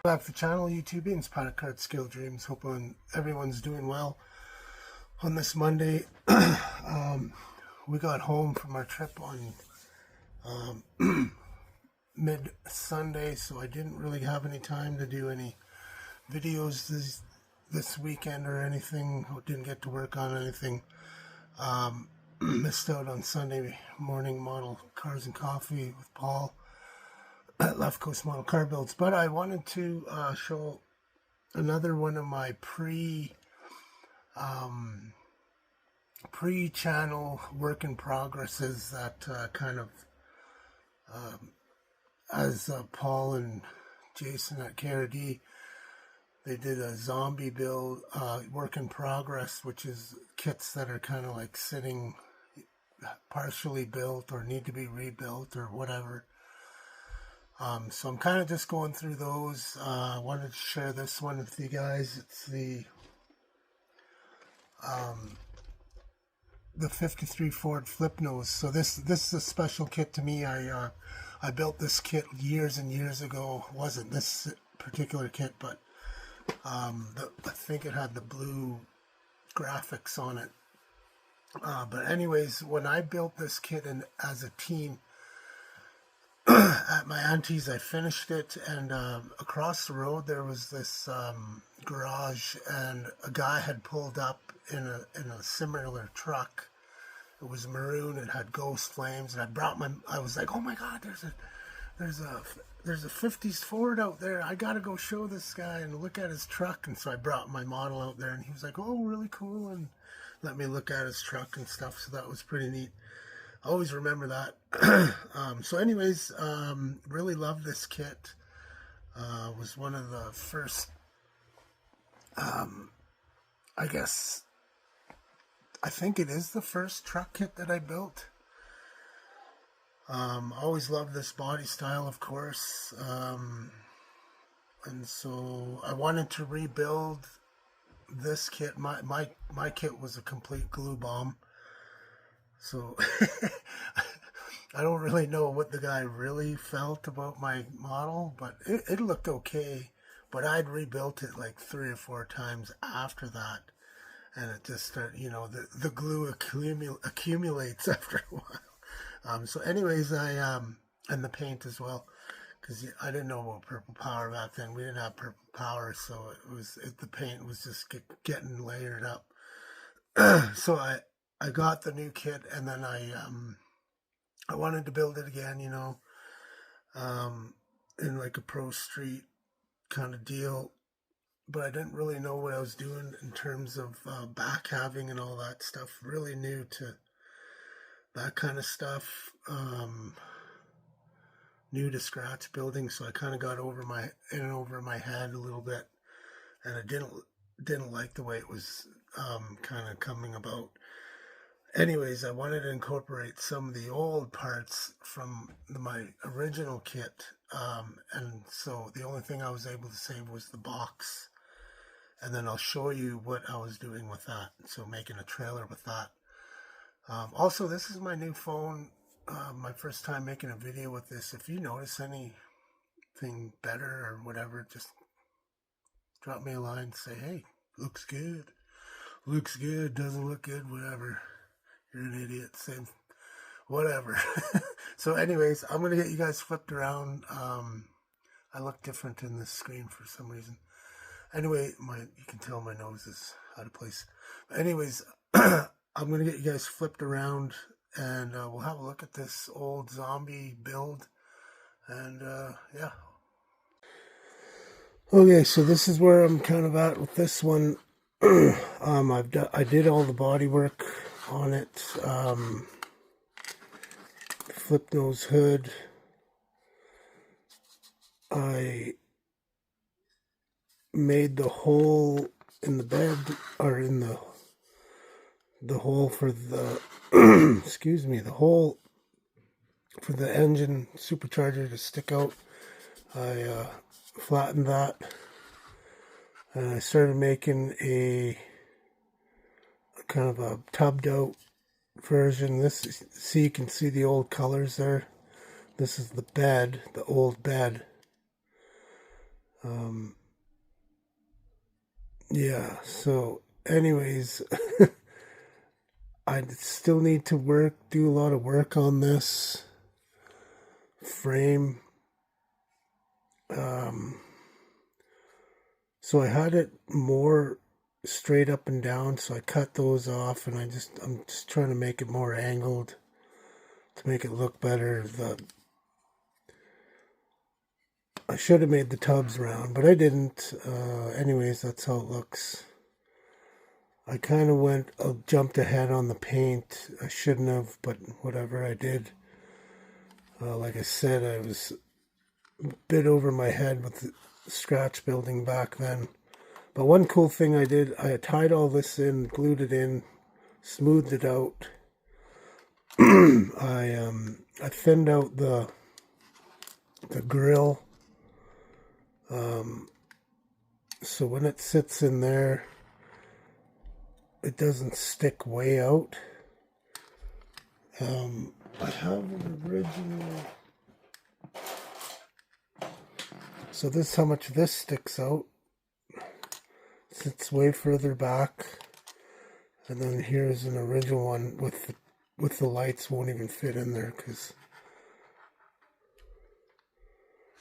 Back to the channel, YouTube, it's Paddock Card Skill Dreams. Hoping everyone's doing well on this Monday. We got home from our trip on mid-Sunday, so I didn't really have any time to do any videos this weekend or anything. Didn't get to work on anything. Missed out on Sunday morning model Cars and Coffee with Paul at Left Coast Model Car Builds, but I wanted to show another one of my pre-channel work in progresses that kind of as Paul and Jason at KRD, they did a zombie build work in progress, which is kits that are kind of like sitting partially built or need to be rebuilt or whatever. So I'm kind of just going through those. I wanted to share this one with you guys. It's the 53 Ford Flipnose. So this is a special kit to me. I built this kit years and years ago. It wasn't this particular kit, but I think it had the blue graphics on it. But anyways, when I built this kit as a teen, at my auntie's, I finished it, and across the road there was this garage, and a guy had pulled up in a similar truck. It was maroon. It had ghost flames, and I was like, oh my god, there's a 50s Ford out there. I gotta go show this guy and look at his truck. And so I brought my model out there, and he was like, oh, really cool, and let me look at his truck and stuff. So that was pretty neat. I always remember that. So anyways, really love this kit. Was one of the first, I think it is the first truck kit that I built. Always loved this body style, of course. And so I wanted to rebuild this kit. My kit was a complete glue bomb. So I don't really know what the guy really felt about my model, but it looked okay. But I'd rebuilt it like 3 or 4 times after that, and it just started, the glue accumulates after a while. So anyways, and the paint as well, because I didn't know about purple power back then. We didn't have purple power, so the paint was just getting layered up. So I got the new kit, and then I wanted to build it again, in like a pro street kind of deal, but I didn't really know what I was doing in terms of back halving and all that stuff. Really new to that kind of stuff, new to scratch building, so I kind of got over my head a little bit, and I didn't like the way it was kind of coming about. Anyways, I wanted to incorporate some of the old parts from my original kit, and so the only thing I was able to save was the box, and then I'll show you what I was doing with that, so making a trailer with that. Also, this is my new phone, my first time making a video with this. If you notice anything better or whatever, just drop me a line, say, hey, looks good, doesn't look good, whatever. You're an idiot, same, whatever. So anyways, I'm going to get you guys flipped around. I look different in this screen for some reason. Anyway, you can tell my nose is out of place. But anyways, I'm going to get you guys flipped around, and we'll have a look at this old zombie build. And yeah. Okay, so this is where I'm kind of at with this one. I did all the body work on it. Flipnose hood. I made the hole in the bed, or in the hole for the excuse me, the hole for the engine supercharger to stick out. I flattened that, and I started making a kind of a tubbed out version. You can see the old colors there. This is the bed, the old bed. Um, yeah, so anyways, I still need to do a lot of work on this frame. So I had it more straight up and down, so I cut those off, and I'm just trying to make it more angled to make it look better. I should have made the tubs round, but I didn't. Anyways, that's how it looks. I kind of jumped ahead on the paint. I shouldn't have, but whatever, I did. Like I said, I was a bit over my head with the scratch building back then. But one cool thing I did, I tied all this in, glued it in, smoothed it out. I thinned out the grill, so when it sits in there, it doesn't stick way out. I have an original. So this is how much this sticks out. Sits way further back, and then here's an original one with the lights won't even fit in there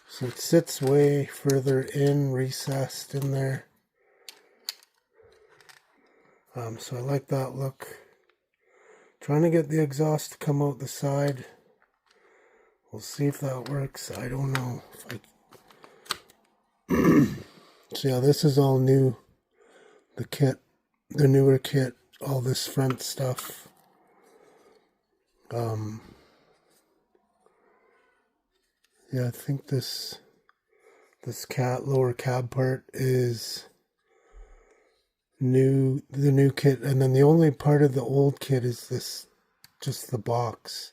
so it sits way further in, recessed in there. So I like that look. Trying to get the exhaust to come out the side. We'll see if that works. I don't know. So yeah, this is all new. The kit, the newer kit, all this front stuff. Yeah, I think this lower cab part is new, the new kit, and then the only part of the old kit is just the box.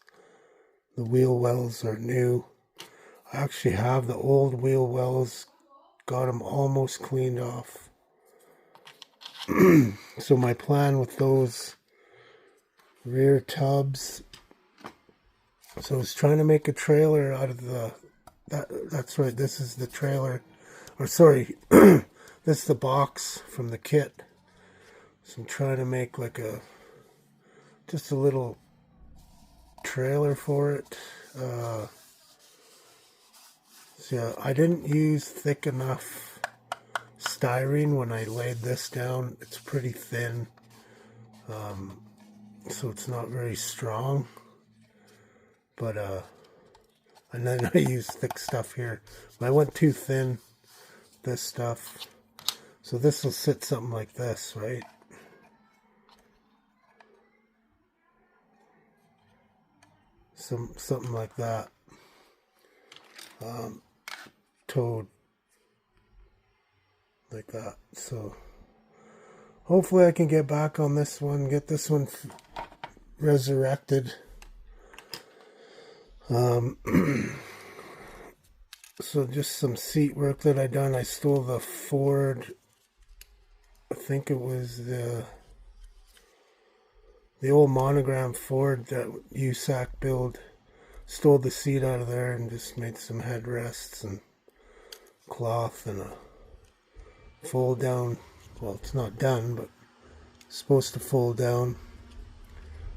The wheel wells are new. I actually have the old wheel wells, got them almost cleaned off. So my plan with those rear tubs, so I was trying to make a trailer out of that's right, this is the trailer, or sorry, this is the box from the kit. So I'm trying to make like just a little trailer for it. So yeah, I didn't use thick enough styrene when I laid this down. It's pretty thin, so it's not very strong, but and then I used thick stuff here. I went too thin, this stuff, so this will sit something like this, right? Something like that, towed like that. So hopefully I can get back on this one, get this one resurrected. So just some seat work that I done. I stole the Ford, I think it was the old monogram Ford that USAC build. Stole the seat out of there and just made some headrests and cloth and a fold down. Well, it's not done, but it's supposed to fold down.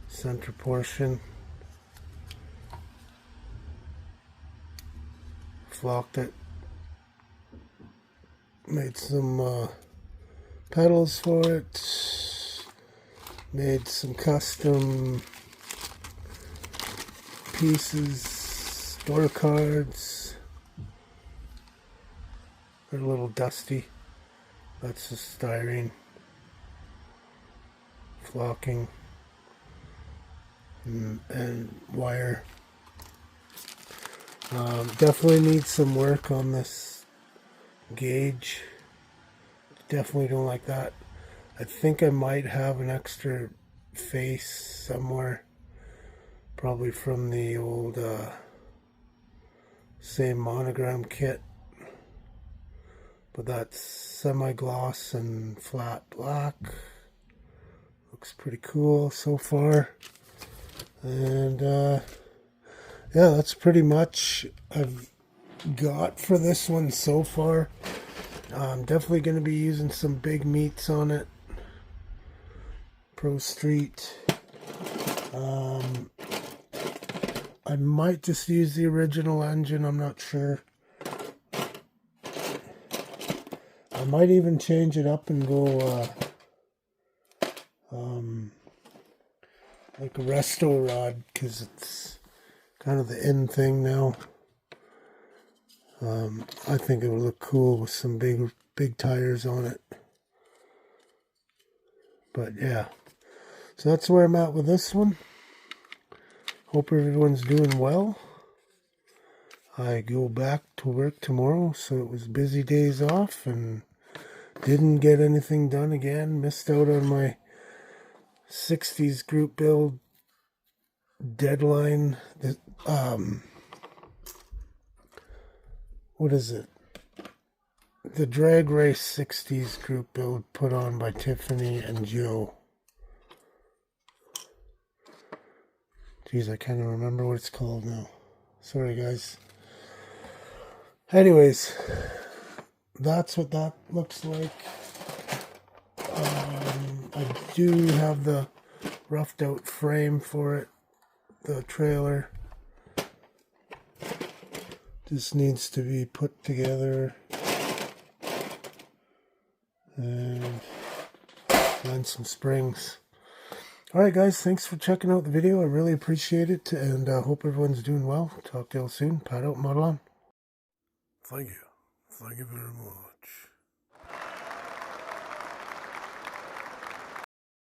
Center portion. Flocked it. Made some pedals for it. Made some custom pieces, door cards. They're a little dusty. That's just styrene. Flocking and wire. Definitely needs some work on this gauge. Definitely don't like that. I think I might have an extra face somewhere. Probably from the old same monogram kit. But that's semi-gloss and flat black. Looks pretty cool so far. And yeah, that's pretty much I've got for this one so far. I'm definitely going to be using some big meats on it. Pro Street. I might just use the original engine, I'm not sure. I might even change it up and go like a resto rod, because it's kind of the in thing now. I think it would look cool with some big tires on it. But yeah, so that's where I'm at with this one. Hope everyone's doing well. I go back to work tomorrow, so it was busy days off and didn't get anything done again. Missed out on my 60s group build deadline. What is it? The Drag Race 60s group build put on by Tiffany and Joe. Geez, I can't even remember what it's called now. Sorry, guys. Anyways, that's what that looks like. I do have the roughed out frame for it, the trailer. This needs to be put together and some springs. Alright guys, thanks for checking out the video. I really appreciate it, and hope everyone's doing well. Talk to you all soon. Pat out, model on. Thank you. Thank you very much.